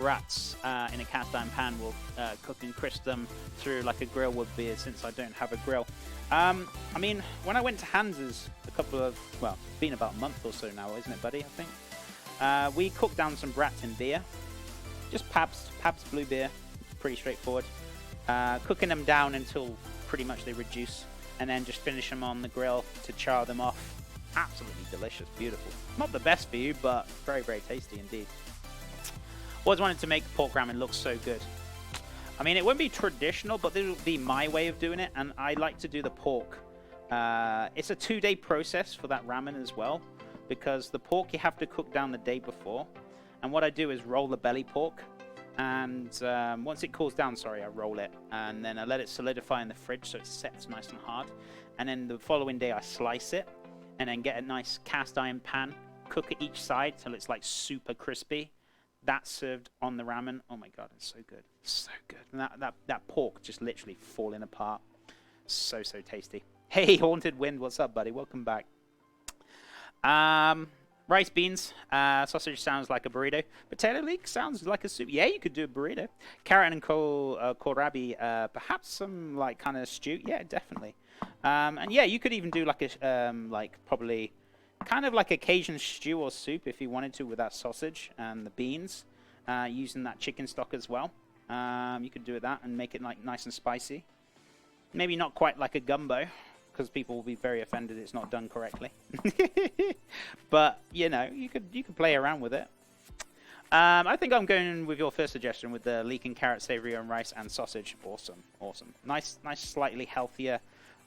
brats in a cast iron pan. We'll cook and crisp them through like a grill would be, since I don't have a grill. I mean, when I went to Hans's a couple of, well, it's been about a month or so now, isn't it, buddy? I think. We cooked down some brats in beer. Just Pabst Blue beer. Pretty straightforward. Cooking them down until pretty much they reduce, and then just finish them on the grill to char them off. Absolutely delicious, beautiful. Not the best for you, but very, very tasty indeed. Always wanted to make pork ramen look so good. I mean, it won't be traditional, but this will be my way of doing it, and I like to do the pork. It's a 2-day process for that ramen as well, because the pork you have to cook down the day before. And what I do is roll the belly pork, and once it cools down, I roll it, and then I let it solidify in the fridge so it sets nice and hard. And then the following day I slice it, and then get a nice cast iron pan, cook it each side till it's like super crispy. That's served on the ramen. Oh my god, it's so good. So good. And that pork just literally falling apart. So tasty. Hey, Haunted Wind, what's up, buddy? Welcome back. Rice, beans, sausage sounds like a burrito. Potato leek sounds like a soup. Yeah, you could do a burrito. Carrot and kohlrabi, perhaps some like kind of stew. Yeah, definitely. And yeah, you could even do like a probably kind of like a Cajun stew or soup if you wanted to with that sausage and the beans, using that chicken stock as well. You could do that and make it like nice and spicy. Maybe not quite like a gumbo, because people will be very offended it's not done correctly. But you know, you could play around with it. I think I'm going with your first suggestion with the leek and carrot, savory on rice and sausage. Awesome. Nice, slightly healthier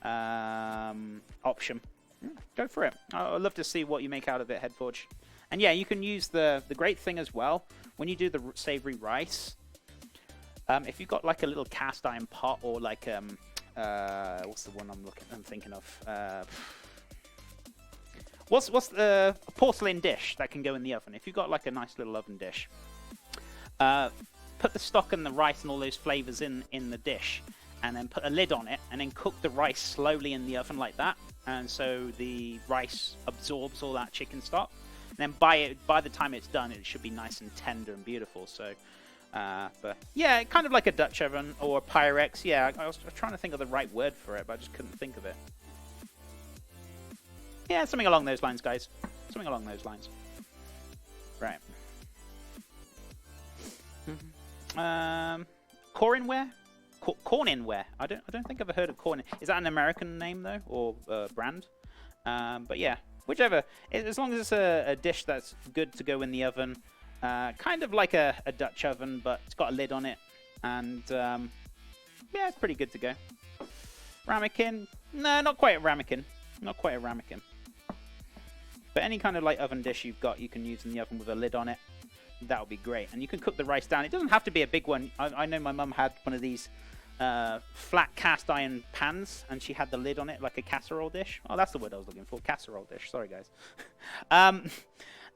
option. Go for it. I'd love to see what you make out of it, Headforge. And yeah, you can use the great thing as well when you do the savory rice. If you've got like a little cast iron pot, or like what's the one I'm thinking of? What's the porcelain dish that can go in the oven? If you've got like a nice little oven dish, put the stock and the rice and all those flavors in the dish, and then put a lid on it, and then cook the rice slowly in the oven like that. And so the rice absorbs all that chicken stock. And then by the time it's done, it should be nice and tender and beautiful. So, but yeah, kind of like a Dutch oven or a Pyrex. Yeah, I was trying to think of the right word for it, but I just couldn't think of it. Yeah, something along those lines, guys. Something along those lines. Right. Cornware? Corninware. I don't think I've ever heard of Cornin. Is that an American name though, or brand? But yeah, whichever. As long as it's a dish that's good to go in the oven, kind of like a Dutch oven, but it's got a lid on it, and yeah, it's pretty good to go. Ramekin? No, not quite a ramekin. Not quite a ramekin. But any kind of like oven dish you've got, you can use in the oven with a lid on it. That would be great. And you can cook the rice down. It doesn't have to be a big one. I know my mum had one of these flat cast iron pans, and she had the lid on it like a casserole dish. Oh, that's the word I was looking for. Casserole dish. Sorry, guys.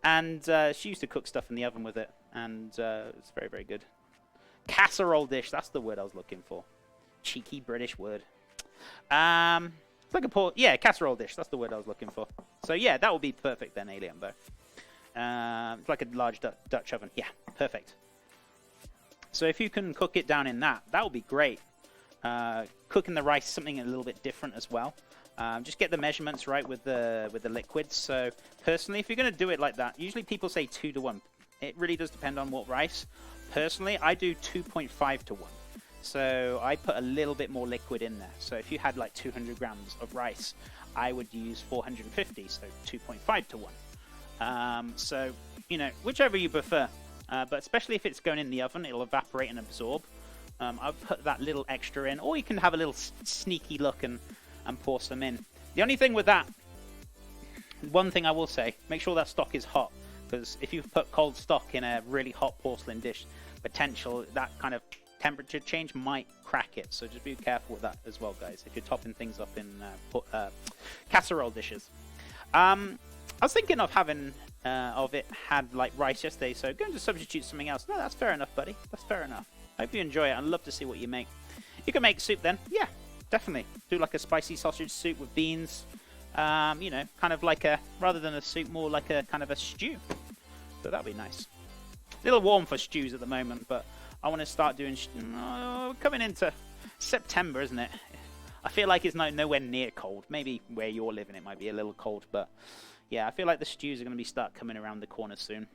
And she used to cook stuff in the oven with it, and it's very, very good. Casserole dish. That's the word I was looking for. Cheeky British word. It's like a casserole dish. That's the word I was looking for. So yeah, that would be perfect then, Alien Bow. It's like a large Dutch oven. Yeah, perfect. So if you can cook it down in that would be great. Cooking the rice, something a little bit different as well. Just get the measurements right with the liquids. So personally, if you're going to do it like that, usually people say 2 to 1. It really does depend on what rice. Personally, I do 2.5 to 1. So I put a little bit more liquid in there. So if you had like 200 grams of rice, I would use 450, so 2.5 to 1. So, you know, whichever you prefer. But especially if it's going in the oven, it'll evaporate and absorb. I'll put that little extra in. Or you can have a little sneaky look and pour some in. The only thing with that, one thing I will say, make sure that stock is hot. Because if you put cold stock in a really hot porcelain dish, potential that kind of temperature change might crack it. So just be careful with that as well, guys, if you're topping things up in casserole dishes. I was thinking of having had like rice yesterday, so going to substitute something else. No, that's fair enough, buddy. That's fair enough. I hope you enjoy it. I'd love to see what you make. You can make soup then. Yeah, definitely. Do like a spicy sausage soup with beans. You know, kind of like rather than a soup, more like a kind of a stew. So that'll be nice. a little warm for stews at the moment, but I want to start doing... coming into September, isn't it? I feel like it's nowhere near cold. Maybe where you're living it might be a little cold, but yeah, I feel like the stews are going to start coming around the corner soon.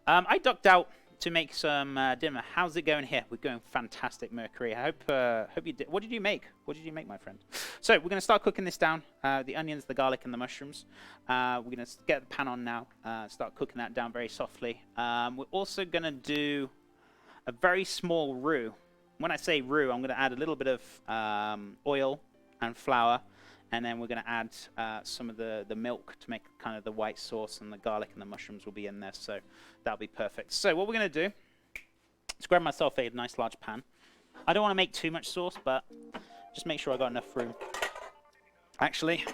I ducked out to make some dinner. How's it going here? We're going fantastic, Mercury. I hope you did. What did you make? What did you make, my friend? So we're going to start cooking this down. The onions, the garlic, and the mushrooms. We're going to get the pan on now. Start cooking that down very softly. We're also going to do a very small roux. When I say roux, I'm going to add a little bit of oil and flour. And then we're going to add some of the milk to make kind of the white sauce, and the garlic and the mushrooms will be in there. So that'll be perfect. So what we're going to do is grab myself a nice large pan. I don't want to make too much sauce, but just make sure I got enough room. Actually,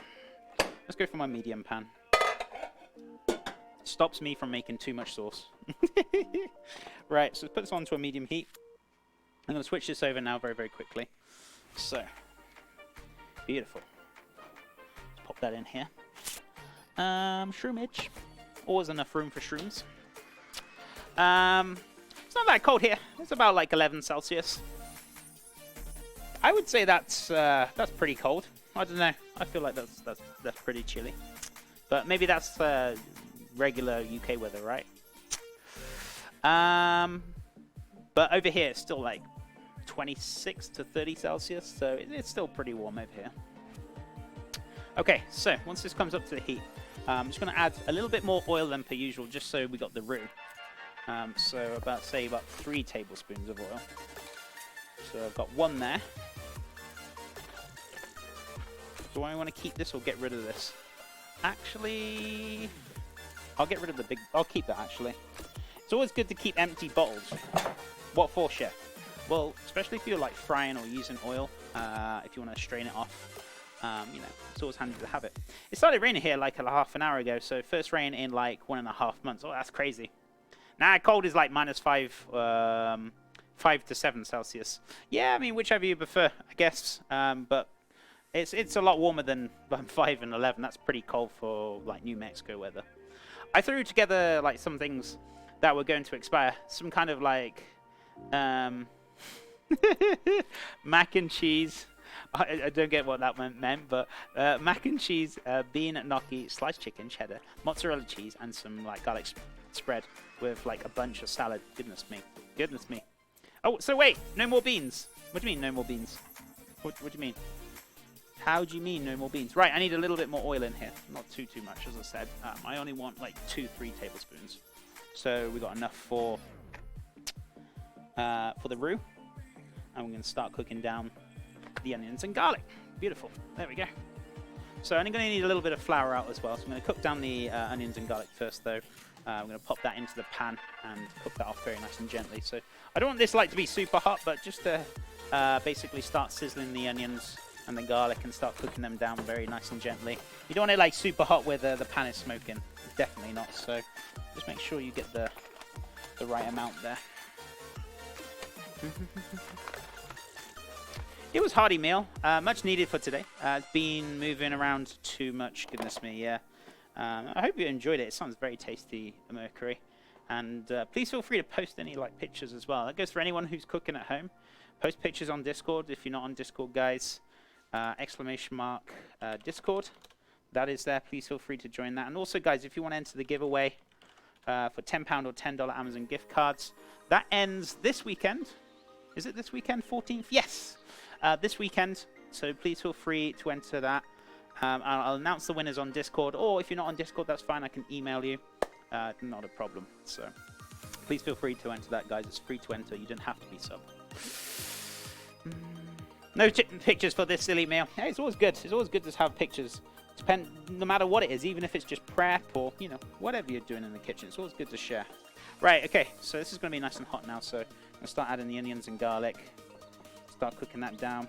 let's go for my medium pan. Stops me from making too much sauce. Right, so let's put this on to a medium heat. I'm going to switch this over now very, very quickly. So, beautiful. Let's pop that in here. Shroomage. Always enough room for shrooms. It's not that cold here. It's about like 11 Celsius. I would say that's pretty cold. I don't know. I feel like that's pretty chilly. But maybe that's regular UK weather, right? But over here it's still like 26 to 30 Celsius, so it's still pretty warm over here. Okay, so once this comes up to the heat, I'm just going to add a little bit more oil than per usual, just so we got the roux. So about 3 tablespoons of oil. So I've got 1 there. Do I want to keep this or get rid of this? Actually, I'll get rid of the big... I'll keep that, actually. It's always good to keep empty bottles. What for, chef? Well, especially if you're like frying or using oil, if you want to strain it off, you know, it's always handy to have it. It started raining here like half an hour ago, so first rain in like 1.5 months. Oh, that's crazy. Nah, cold is like -5 to 7 Celsius. Yeah, I mean, whichever you prefer, I guess. But it's a lot warmer than 5 and 11. That's pretty cold for like New Mexico weather. I threw together like some things that were going to expire. Some kind of like mac and cheese. I don't get what that meant, but mac and cheese, bean gnocchi, sliced chicken, cheddar, mozzarella cheese, and some like garlic spread with like a bunch of salad. Goodness me. Goodness me. Oh, so wait, no more beans. What do you mean no more beans? What do you mean? How do you mean no more beans? Right, I need a little bit more oil in here. Not too much, as I said. I only want like 2-3 tablespoons. So we got enough for the roux. And we're going to start cooking down the onions and garlic. Beautiful. There we go. So I'm only going to need a little bit of flour out as well. So I'm going to cook down the onions and garlic first, though. I'm going to pop that into the pan and cook that off very nice and gently. So I don't want this like to be super hot, but just to basically start sizzling the onions and the garlic and start cooking them down very nice and gently. You don't want it like super hot where the pan is smoking. Definitely not. So just make sure you get the right amount there. It was a hearty meal, much needed for today. It's been moving around too much, goodness me, yeah. I hope you enjoyed it. It sounds very tasty, Mercury. And please feel free to post any like pictures as well. That goes for anyone who's cooking at home. Post pictures on Discord if you're not on Discord, guys. ! Discord. That is there. Please feel free to join that. And also, guys, if you want to enter the giveaway for £10 or $10 Amazon gift cards, that ends this weekend. Is it this weekend, 14th? Yes, this weekend. So please feel free to enter that. I'll announce the winners on Discord, or if you're not on Discord, that's fine. I can email you. Not a problem. So please feel free to enter that, guys. It's free to enter. You don't have to be sub. No pictures for this silly meal. Hey, it's always good. It's always good to have pictures. No matter what it is, even if it's just prep or, you know, whatever you're doing in the kitchen. It's always good to share. Right, okay. So this is going to be nice and hot now. So I'm going to start adding the onions and garlic. Start cooking that down.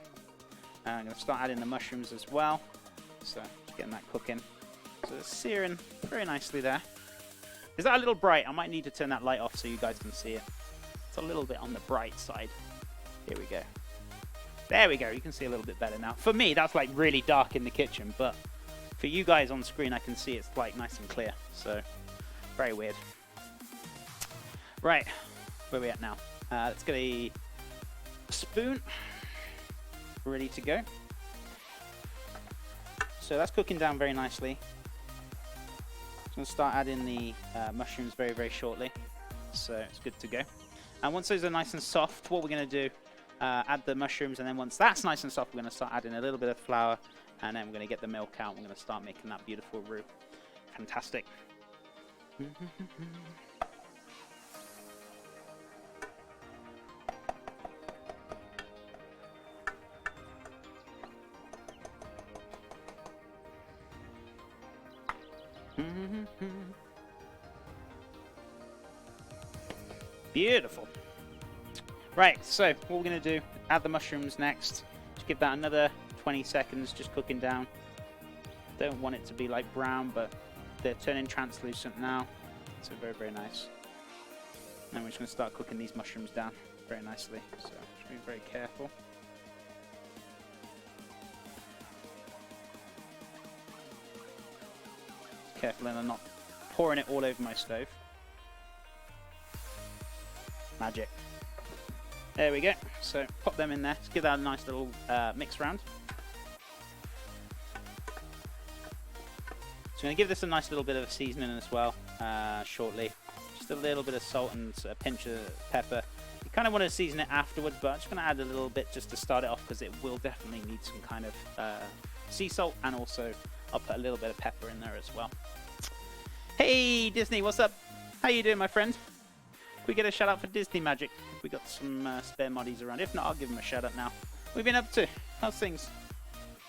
I'm going to start adding the mushrooms as well. So just getting that cooking. So it's searing very nicely there. Is that a little bright? I might need to turn that light off so you guys can see it. It's a little bit on the bright side. Here we go. There we go. You can see a little bit better now. For me, that's like really dark in the kitchen, but for you guys on screen, I can see it's like nice and clear. So very weird. Right, where are we at now? Let's get a spoon ready to go. So that's cooking down very nicely. I'm going to start adding the mushrooms very, very shortly. So it's good to go. And once those are nice and soft, what we're going to do, add the mushrooms, and then once that's nice and soft, we're going to start adding a little bit of flour, and then we're going to get the milk out. We're going to start making that beautiful roux. Fantastic. Beautiful. Right, so what we're going to do, add the mushrooms next. Just give that another 20 seconds, just cooking down. Don't want it to be like brown, but they're turning translucent now. So very, very nice. And we're just going to start cooking these mushrooms down very nicely. So just be very careful. Careful and I'm not pouring it all over my stove. Magic. There we go. So pop them in there. Let's give that a nice little mix round. So I'm going to give this a nice little bit of seasoning as well shortly. Just a little bit of salt and a pinch of pepper. You kind of want to season it afterwards, but I'm just going to add a little bit just to start it off because it will definitely need some kind of sea salt, and also I'll put a little bit of pepper in there as well. Hey Disney, what's up? How you doing, my friend? Can we get a shout out for Disney Magic? We got some spare moddies around. If not, I'll give them a shout out now. What have you been up to? How's things?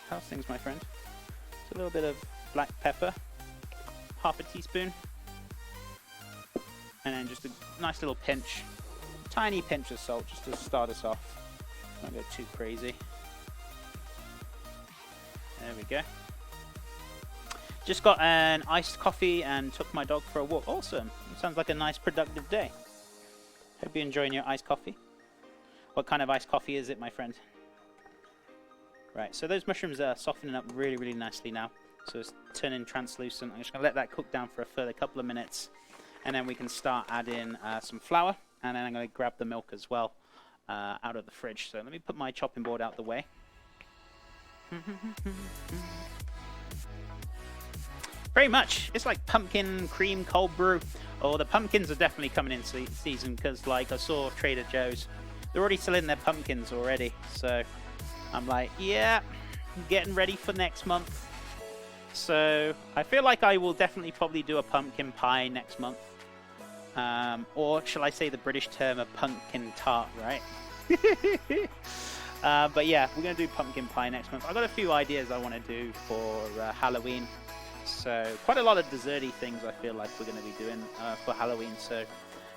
How's things, my friend? Just a little bit of black pepper, half a teaspoon, and then just a nice little pinch, tiny pinch of salt just to start us off. Don't go too crazy. There we go. Just got an iced coffee and took my dog for a walk. Awesome. Sounds like a nice productive day. Hope you're enjoying your iced coffee. What kind of iced coffee is it, my friend? Right, so those mushrooms are softening up really, really nicely now. So it's turning translucent. I'm just going to let that cook down for a further couple of minutes. And then we can start adding some flour. And then I'm going to grab the milk as well out of the fridge. So let me put my chopping board out the way. Very much. It's like pumpkin cream cold brew. Oh, the pumpkins are definitely coming in season because, like, I saw Trader Joe's. They're already selling their pumpkins already. So I'm like, yeah, I'm getting ready for next month. So I feel like I will definitely probably do a pumpkin pie next month. Or shall I say the British term, a pumpkin tart, right? But yeah, we're going to do pumpkin pie next month. I've got a few ideas I want to do for Halloween. So quite a lot of desserty things I feel like we're going to be doing for Halloween. So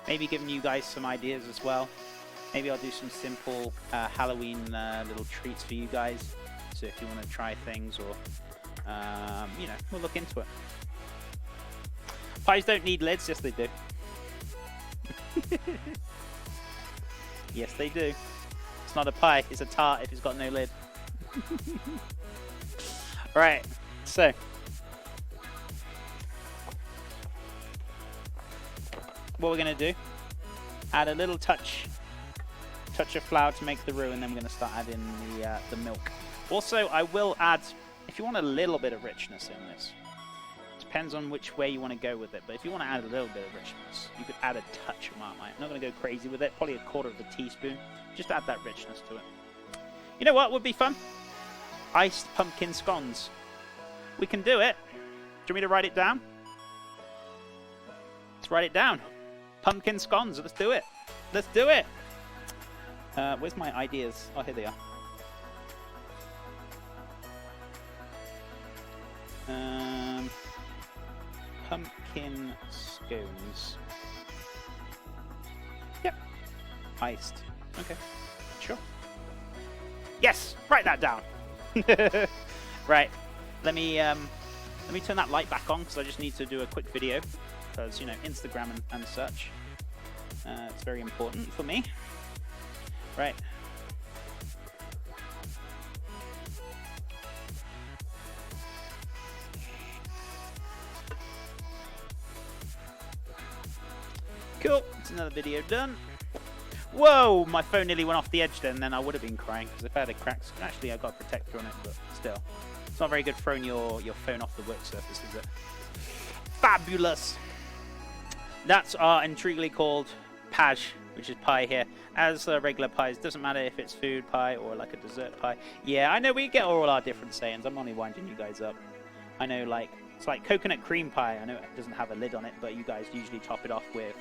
maybe giving you guys some ideas as well. Maybe I'll do some simple Halloween little treats for you guys. So if you want to try things, or you know, we'll look into it. Pies don't need lids. Yes, they do. Yes, they do. It's not a pie. It's a tart if it's got no lid. Right. So what we're going to do, add a little touch of flour to make the roux, and then we're going to start adding the milk. Also, I will add, if you want a little bit of richness in this, depends on which way you want to go with it, but if you want to add a little bit of richness, you could add a touch of Marmite. I'm not going to go crazy with it, probably a quarter of a teaspoon. Just add that richness to it. You know what would be fun? Iced pumpkin scones. We can do it. Do you want me to write it down? Let's write it down. Pumpkin scones. Let's do it. Let's do it. Where's my ideas? Oh, here they are. Pumpkin scones. Yep. Iced. Okay. Sure. Yes. Write that down. Right. Let me turn that light back on because I just need to do a quick video because, you know, Instagram and such. It's very important for me. Right. Cool. So another video done. Whoa, my phone nearly went off the edge then I would have been crying, because if I had a crack, actually I got a protector on it, but still. It's not very good throwing your phone off the work surface, is it? Fabulous! That's our intriguingly called page, which is pie here. As regular pies, doesn't matter if it's food pie or like a dessert pie. Yeah, I know we get all our different sayings. I'm only winding you guys up. I know, like, it's like coconut cream pie. I know it doesn't have a lid on it, but you guys usually top it off with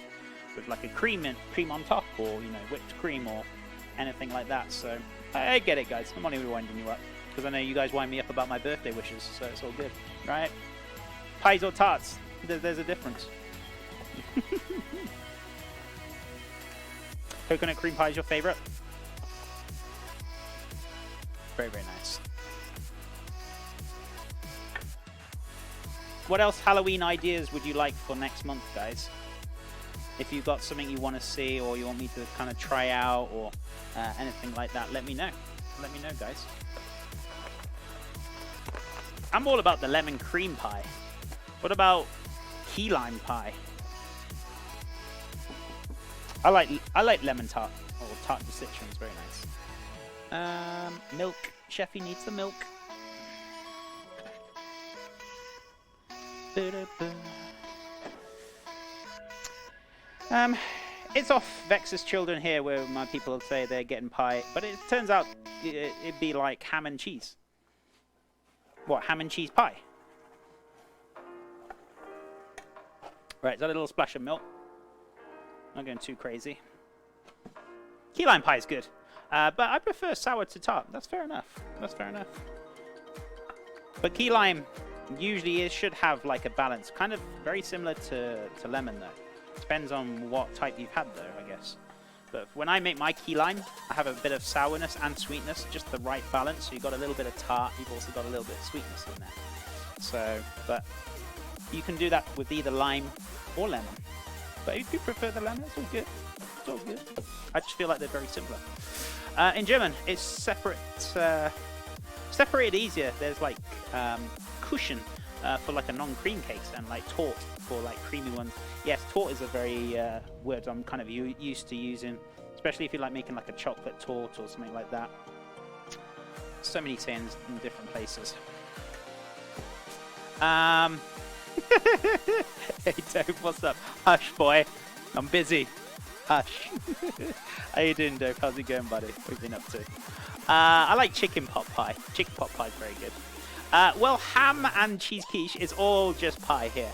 like a cream on top, or, you know, whipped cream or anything like that. So I get it, guys. I'm only winding you up because I know you guys wind me up about my birthday wishes, so it's all good, right? Pies or tarts? There's a difference. Coconut cream pie is your favorite? Very, very nice. What else Halloween ideas would you like for next month, guys? If you've got something you want to see, or you want me to kind of try out, or anything like that, let me know. Let me know, guys. I'm all about the lemon cream pie. What about key lime pie? I like lemon tart, or tart de citron is very nice. Milk. Chefy needs the milk. It's off Vex's Children here, where my people say they're getting pie, but it turns out it'd be like ham and cheese. What, ham and cheese pie? Right, is that a little splash of milk? Not going too crazy. Key lime pie is good, but I prefer sour to tart. That's fair enough. That's fair enough. But key lime usually should have like a balance, kind of very similar to lemon though. Depends on what type you've had though, I guess. But when I make my key lime, I have a bit of sourness and sweetness, just the right balance. So you've got a little bit of tart, you've also got a little bit of sweetness in there. So, but you can do that with either lime or lemon. But if you prefer the lemon, it's all good. It's all good. I just feel like they're very similar. In German, it's separated easier. There's like Kuchen for like a non-cream cakes, and like Tort for like creamy ones. Yes, Tort is a very word I'm kind of used to using, especially if you're like making like a chocolate tort or something like that. So many sayings in different places. Hey Dave, what's up? Hush, boy. I'm busy. Hush. How you doing, Dave? How's it going, buddy? What have you been up to? I like chicken pot pie. Chicken pot pie is very good. Well, ham and cheese quiche is all just pie here.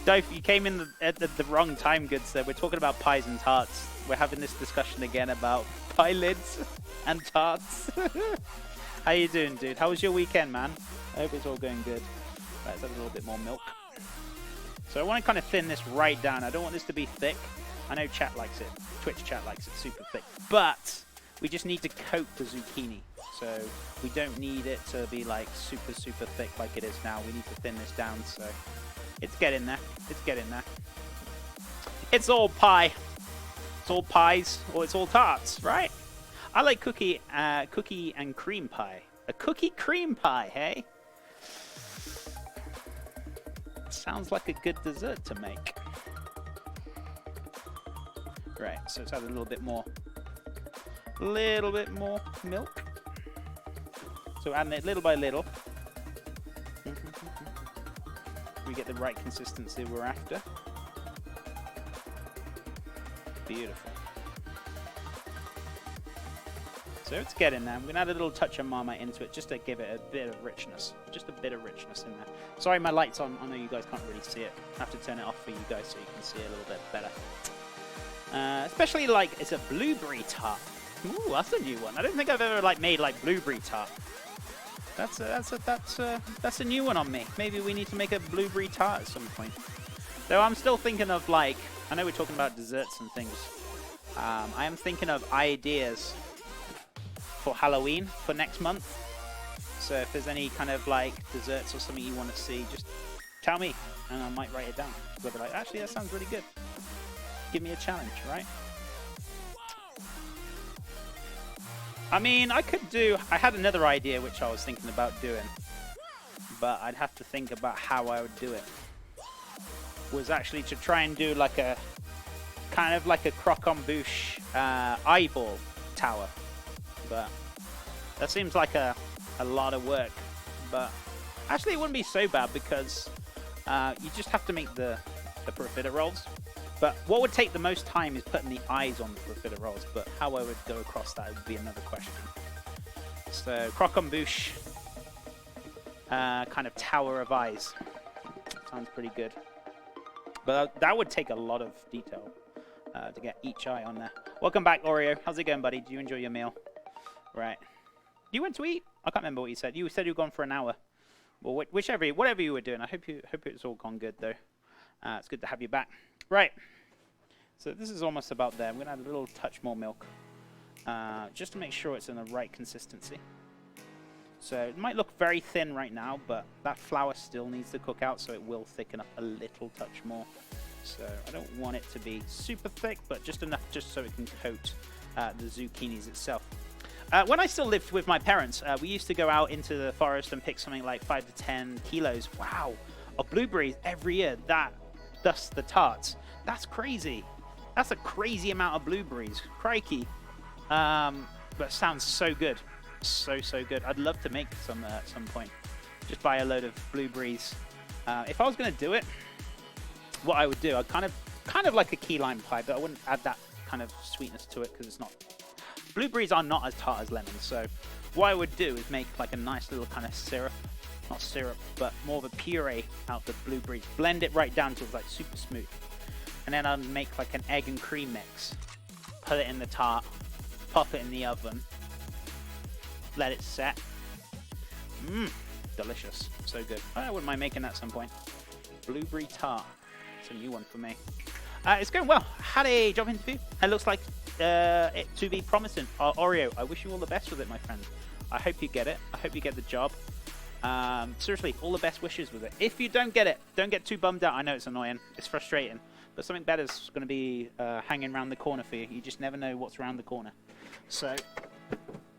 Dave, you came in at the wrong time, good sir. We're talking about pies and tarts. We're having this discussion again about pie lids and tarts. How you doing, dude? How was your weekend, man? I hope it's all going good. Let's have a little bit more milk. So I want to kind of thin this right down. I don't want this to be thick. I know chat likes it. Twitch chat likes it super thick. But we just need to coat the zucchini. So we don't need it to be like super, super thick like it is now. We need to thin this down. So it's getting there. It's getting there. It's all pie. It's all pies, or it's all tarts, right? I like cookie and cream pie. A cookie cream pie, hey? Sounds like a good dessert to make. Right, so let's add a little bit more milk. So adding it little by little. We get the right consistency we're after. Beautiful. So it's getting there. I'm going to add a little touch of Marmite into it just to give it a bit of richness. Just a bit of richness in there. Sorry, my light's on. I know you guys can't really see it. I have to turn it off for you guys so you can see it a little bit better. Especially like it's a blueberry tart. Ooh, that's a new one. I don't think I've ever like made like blueberry tart. That's a new one on me. Maybe we need to make a blueberry tart at some point. Though I'm still thinking of like, I know we're talking about desserts and things. I am thinking of ideas for Halloween for next month. So if there's any kind of like desserts or something you want to see, just tell me and I might write it down. We'll be like, actually that sounds really good. Give me a challenge, right? I mean, I had another idea which I was thinking about doing, but I'd have to think about how I would do it. Was actually to try and do like a kind of like a croque-en-bouche eyeball tower. But that seems like a lot of work. But actually, it wouldn't be so bad because you just have to make the profiteroles. But what would take the most time is putting the eyes on the profiteroles. But how I would go across that would be another question. So croque-en-bouche, kind of tower of eyes. Sounds pretty good. But that would take a lot of detail to get each eye on there. Welcome back, Oreo. How's it going, buddy? Did you enjoy your meal? Right. You went to eat? I can't remember what you said. You said you were gone for an hour. Well, whatever you were doing, I hope it's all gone good though. It's good to have you back. Right. So this is almost about there. I'm gonna add a little touch more milk, just to make sure it's in the right consistency. So it might look very thin right now, but that flour still needs to cook out, so it will thicken up a little touch more. So I don't want it to be super thick, but just enough just so it can coat the zucchinis itself. When I still lived with my parents, we used to go out into the forest and pick something like 5 to 10 kilos, wow, of blueberries every year. Thus the tarts. That's crazy. That's a crazy amount of blueberries. Crikey. But sounds so good. So good. I'd love to make some at some point. Just buy a load of blueberries. If I was going to do it, what I would do, I'd kind of like a key lime pie, but I wouldn't add that kind of sweetness to it because it's not. Blueberries are not as tart as lemons, so what I would do is make like a nice little kind of syrup, not syrup, but more of a puree out of the blueberries. Blend it right down until it's like super smooth, and then I'd make like an egg and cream mix. Put it in the tart, pop it in the oven, let it set. Delicious, so good. I wouldn't mind making that at some point. Blueberry tart. It's a new one for me. It's going well. Had a job interview. It looks like it to be promising. Oreo, I wish you all the best with it, my friend. I hope you get it. I hope you get the job. Seriously, all the best wishes with it. If you don't get it, don't get too bummed out. I know it's annoying. It's frustrating. But something better is going to be hanging around the corner for you. You just never know what's around the corner. So,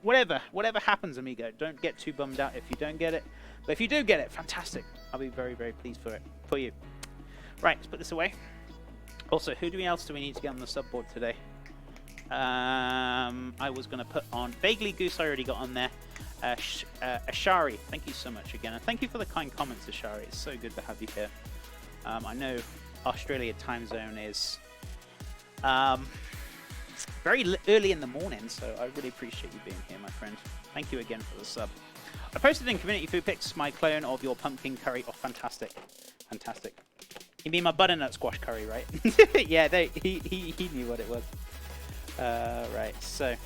whatever happens, amigo, don't get too bummed out if you don't get it. But if you do get it, fantastic. I'll be very, very pleased for you. Right, let's put this away. Also, who else do we need to get on the subboard today? I was going to put on Vaguely Goose. I already got on there. Ashari, thank you so much again. And thank you for the kind comments, Ashari. It's so good to have you here. I know Australia time zone is very early in the morning, so I really appreciate you being here, my friend. Thank you again for the sub. I posted in Community Food Pics my clone of your pumpkin curry. Oh, fantastic. Fantastic. You mean my butternut squash curry, right? Yeah, he knew what it was. Right, so